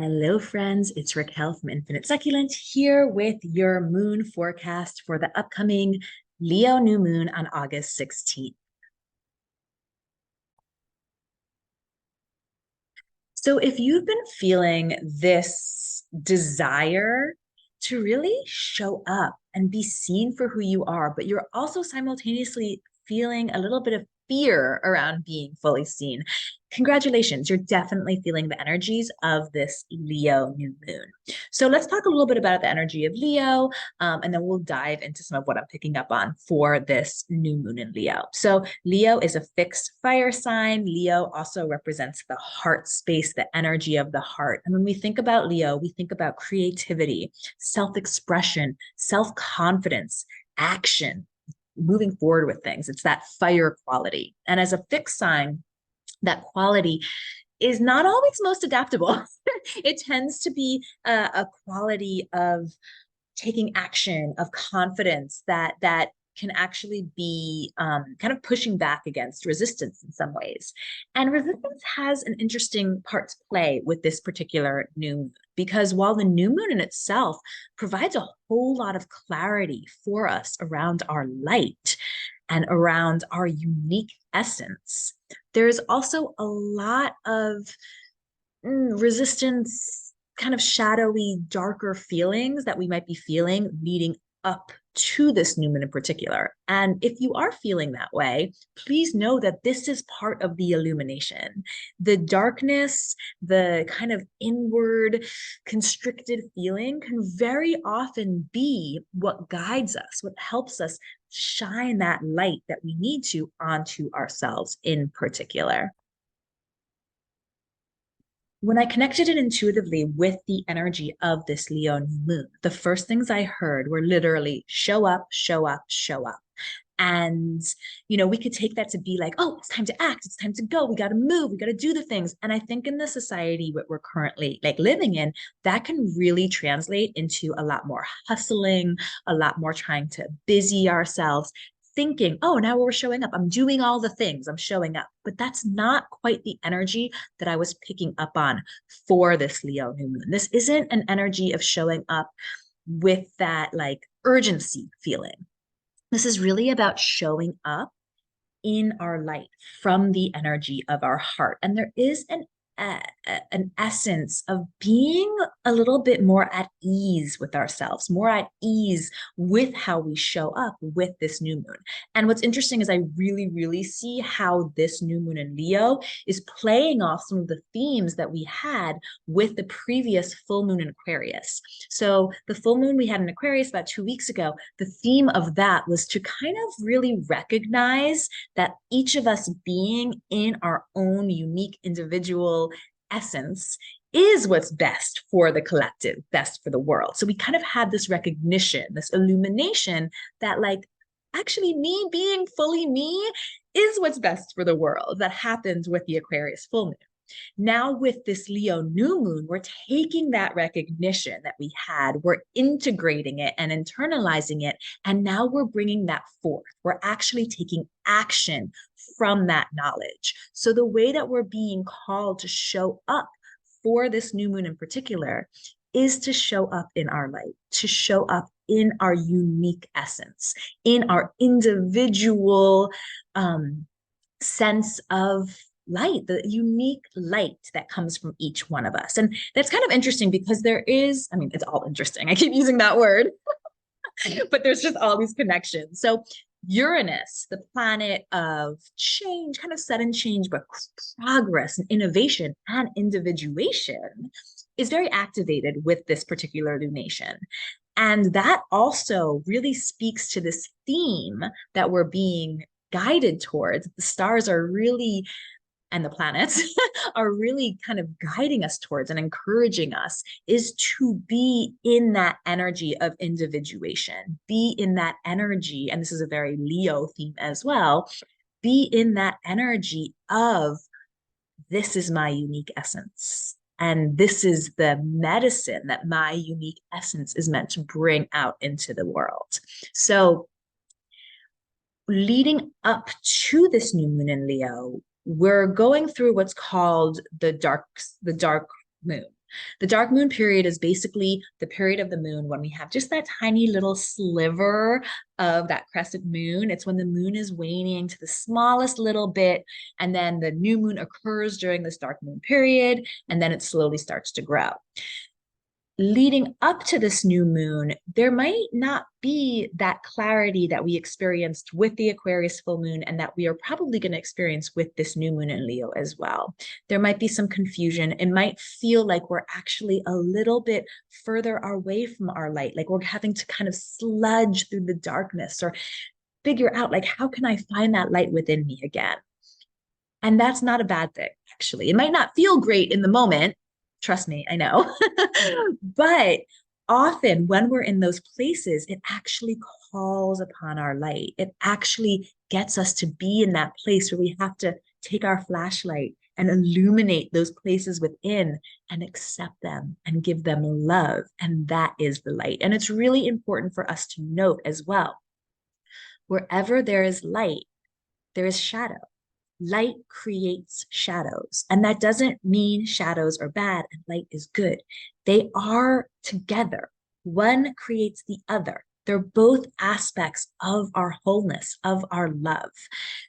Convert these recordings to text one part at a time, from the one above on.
Hello, friends. It's Raquel from Infinite Succulent here with your moon forecast for the upcoming Leo new moon on August 16th. So, if you've been feeling this desire to really show up and be seen for who you are, but you're also simultaneously feeling a little bit of fear around being fully seen, congratulations, you're definitely feeling the energies of this Leo new moon. So let's talk a little bit about the energy of Leo, and then we'll dive into some of what I'm picking up on for this new moon in Leo. So Leo is a fixed fire sign. Leo also represents the heart space, the energy of the heart. And when we think about Leo, we think about creativity, self-expression, self-confidence, action, moving forward with things. It's that fire quality. And as a fixed sign, that quality is not always most adaptable. It tends to be a quality of taking action, of confidence that can actually be kind of pushing back against resistance in some ways. And resistance has an interesting part to play with this particular new moon, because while the new moon in itself provides a whole lot of clarity for us around our light and around our unique essence, there's also a lot of resistance, kind of shadowy, darker feelings that we might be feeling leading up to this new moon in particular. And if you are feeling that way, please know that this is part of the illumination. The darkness, the kind of inward constricted feeling can very often be what guides us, what helps us shine that light that we need to onto ourselves in particular. When I connected it intuitively with the energy of this Leo new moon, the first things I heard were literally show up, show up, show up. And, we could take that to be like, oh, it's time to act. It's time to go. We got to move. We got to do the things. And I think in the society that we're currently like living in, that can really translate into a lot more hustling, a lot more trying to busy ourselves, thinking, oh, now we're showing up. I'm doing all the things. I'm showing up. But that's not quite the energy that I was picking up on for this Leo new moon. This isn't an energy of showing up with that like urgency feeling. This is really about showing up in our light from the energy of our heart. And there is an essence of being a little bit more at ease with ourselves, more at ease with how we show up with this new moon. And what's interesting is I really, really see how this new moon in Leo is playing off some of the themes that we had with the previous full moon in Aquarius. So the full moon we had in Aquarius about 2 weeks ago, the theme of that was to kind of really recognize that each of us being in our own unique individual essence is what's best for the collective, best for the world. So we kind of had this recognition, this illumination that like, actually me being fully me is what's best for the world. That happens with the Aquarius full moon. Now, with this Leo new moon, we're taking that recognition that we had, we're integrating it and internalizing it, and now we're bringing that forth. We're actually taking action from that knowledge. So, the way that we're being called to show up for this new moon in particular is to show up in our light, to show up in our unique essence, in our individual sense of light, the unique light that comes from each one of us. And that's kind of interesting because there is, I mean, it's all interesting. I keep using that word, but there's just all these connections. So Uranus, the planet of change, kind of sudden change, but progress and innovation and individuation, is very activated with this particular lunation. And that also really speaks to this theme that we're being guided towards. The stars are really, and the planets are really kind of guiding us towards and encouraging us, is to be in that energy of individuation, be in that energy. And this is a very Leo theme as well. Be in that energy of this is my unique essence. And this is the medicine that my unique essence is meant to bring out into the world. So leading up to this new moon in Leo, we're going through what's called the dark moon. The dark moon period is basically the period of the moon when we have just that tiny little sliver of that crescent moon. It's when the moon is waning to the smallest little bit, and then the new moon occurs during this dark moon period, and then it slowly starts to grow. Leading up to this new moon, there might not be that clarity that we experienced with the Aquarius full moon and that we are probably going to experience with this new moon in Leo as well. There might be some confusion. It might feel like we're actually a little bit further away from our light, like we're having to kind of sludge through the darkness or figure out, like, how can I find that light within me again? And that's not a bad thing, actually. It might not feel great in the moment. Trust me, I know. But often when we're in those places, it actually calls upon our light. It actually gets us to be in that place where we have to take our flashlight and illuminate those places within and accept them and give them love. And that is the light. And it's really important for us to note as well, wherever there is light, there is shadow. Light creates shadows. And that doesn't mean shadows are bad and light is good. They are together. One creates the other. They're both aspects of our wholeness, of our love.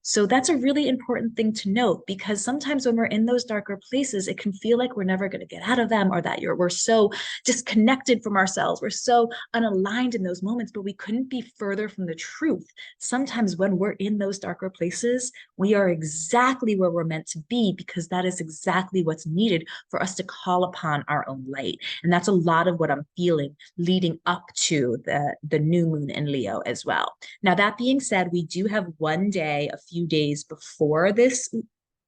So that's a really important thing to note, because sometimes when we're in those darker places, it can feel like we're never going to get out of them, or that we're so disconnected from ourselves. We're so unaligned in those moments, but we couldn't be further from the truth. Sometimes when we're in those darker places, we are exactly where we're meant to be, because that is exactly what's needed for us to call upon our own light. And that's a lot of what I'm feeling leading up to the new moon in Leo as well. Now, that being said, we do have one day, a few days before this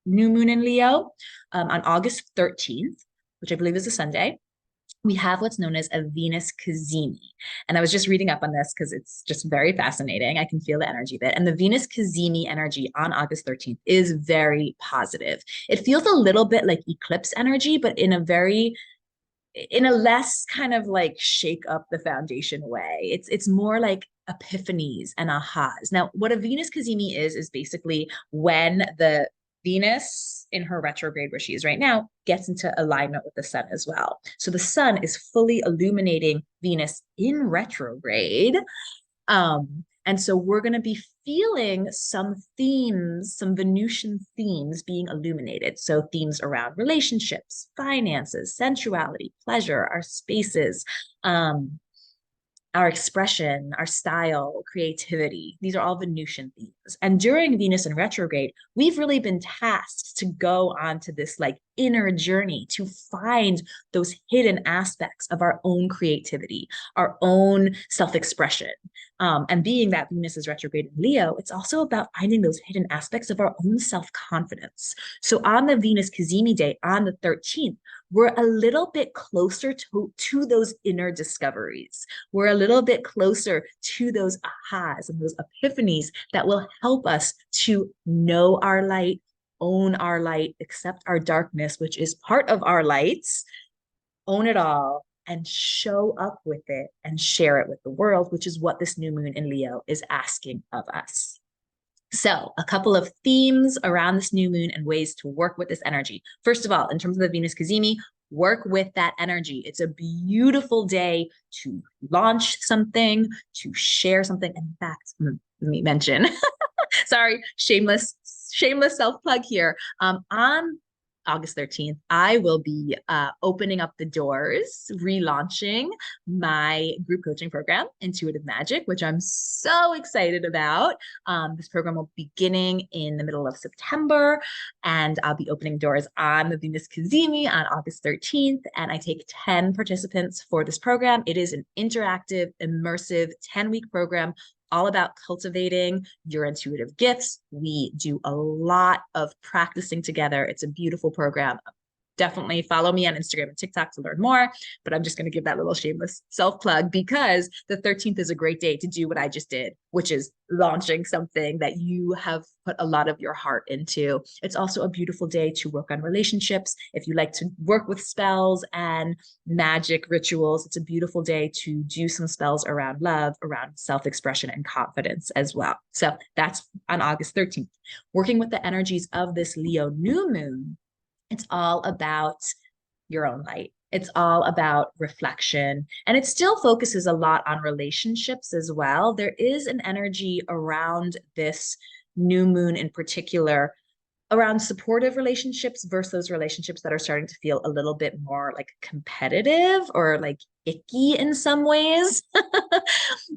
new moon in Leo, on August 13th, which I believe is a Sunday. We have what's known as a Venus Cazimi. And I was just reading up on this because it's just very fascinating. I can feel the energy of it. And the Venus Cazimi energy on August 13th is very positive. It feels a little bit like eclipse energy, but in a less kind of like shake up the foundation way. It's more like epiphanies and ahas. Now, what a Venus Cazimi is basically when the Venus in her retrograde, where she is right now, gets into alignment with the sun as well. So the sun is fully illuminating Venus in retrograde. And so we're going to be feeling some themes, some Venusian themes being illuminated. So themes around relationships, finances, sensuality, pleasure, our spaces, our expression, our style, creativity. These are all Venusian themes. And during Venus in retrograde, we've really been tasked to go onto this like inner journey to find those hidden aspects of our own creativity, our own self-expression. And being that Venus is retrograde in Leo, it's also about finding those hidden aspects of our own self-confidence. So on the Venus Cazimi day, on the 13th, we're a little bit closer to those inner discoveries. We're a little bit closer to those ahas and those epiphanies that will help us to know our light, own our light, accept our darkness, which is part of our lights, own it all, and show up with it and share it with the world, which is what this new moon in Leo is asking of us. So a couple of themes around this new moon and ways to work with this energy. First of all, in terms of the Venus Cazimi, work with that energy. It's a beautiful day to launch something, to share something. In fact, let me mention, sorry, shameless self-plug here. On August 13th, I will be opening up the doors, relaunching my group coaching program, Intuitive Magic, which I'm so excited about. This program will be beginning in the middle of September, and I'll be opening doors on the Venus Cazimi on August 13th, and I take 10 participants for this program. It is an interactive, immersive 10-week program all about cultivating your intuitive gifts. We do a lot of practicing together. It's a beautiful program. Definitely follow me on Instagram and TikTok to learn more, but I'm just going to give that little shameless self-plug because the 13th is a great day to do what I just did, which is launching something that you have put a lot of your heart into. It's also a beautiful day to work on relationships. If you like to work with spells and magic rituals, it's a beautiful day to do some spells around love, around self-expression and confidence as well. So that's on August 13th. Working with the energies of this Leo new moon, it's all about your own light. It's all about reflection. And it still focuses a lot on relationships as well. There is an energy around this new moon in particular around supportive relationships versus those relationships that are starting to feel a little bit more like competitive or like icky in some ways.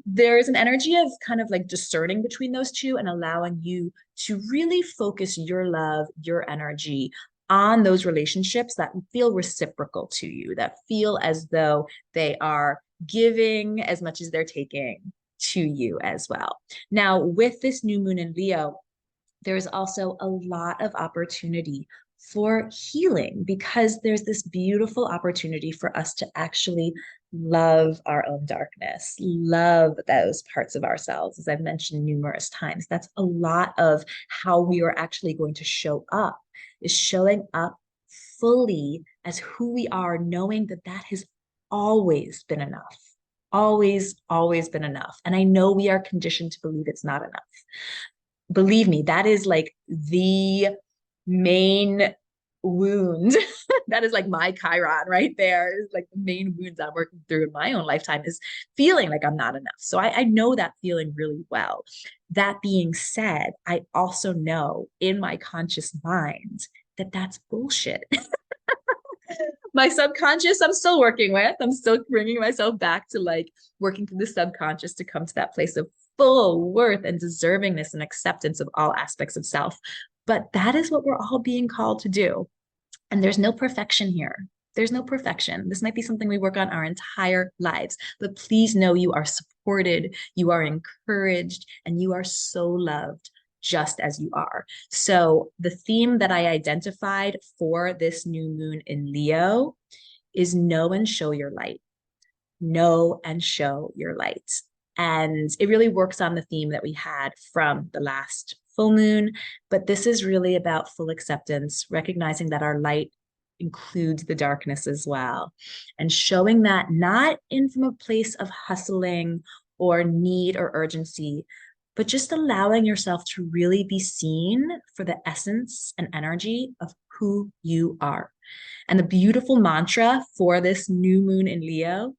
There's an energy of kind of like discerning between those two and allowing you to really focus your love, your energy on those relationships that feel reciprocal to you, that feel as though they are giving as much as they're taking to you as well. Now, with this new moon in Leo, there's also a lot of opportunity for healing because there's this beautiful opportunity for us to actually love our own darkness, love those parts of ourselves, as I've mentioned numerous times. That's a lot of how we are actually going to show up, is showing up fully as who we are, knowing that that has always been enough. Always, always been enough. And I know we are conditioned to believe it's not enough. Believe me, that is like the main wound. That is like my Chiron right there. Is like the main wounds I'm working through in my own lifetime is feeling like I'm not enough. So I know that feeling really well. That being said, I also know in my conscious mind that that's bullshit. My subconscious, I'm still working with. I'm still bringing myself back to like working through the subconscious to come to that place of full worth and deservingness and acceptance of all aspects of self. But that is what we're all being called to do. And there's no perfection here. There's no perfection. This might be something we work on our entire lives, but please know you are supported, you are encouraged, and you are so loved just as you are. So the theme that I identified for this new moon in Leo is know and show your light. Know and show your light. And it really works on the theme that we had from the last full moon. But this is really about full acceptance, recognizing that our light includes the darkness as well, and showing that not in from a place of hustling or need or urgency, but just allowing yourself to really be seen for the essence and energy of who you are. And the beautiful mantra for this new moon in Leo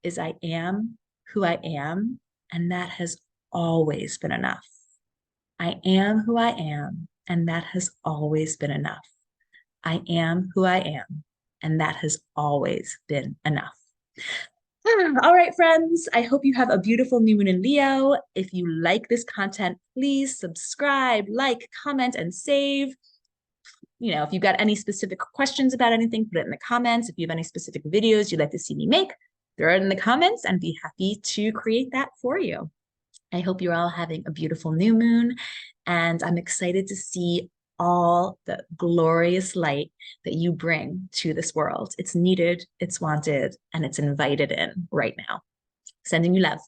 is I am who I am, and that has always been enough. I am who I am, and that has always been enough. I am who I am, and that has always been enough. All right, friends, I hope you have a beautiful new moon in Leo. If you like this content, please subscribe, like, comment, and save. You know, if you've got any specific questions about anything, put it in the comments. If you have any specific videos you'd like to see me make, throw it in the comments and be happy to create that for you. I hope you're all having a beautiful new moon, and I'm excited to see all the glorious light that you bring to this world. It's needed, it's wanted, and it's invited in right now. Sending you love.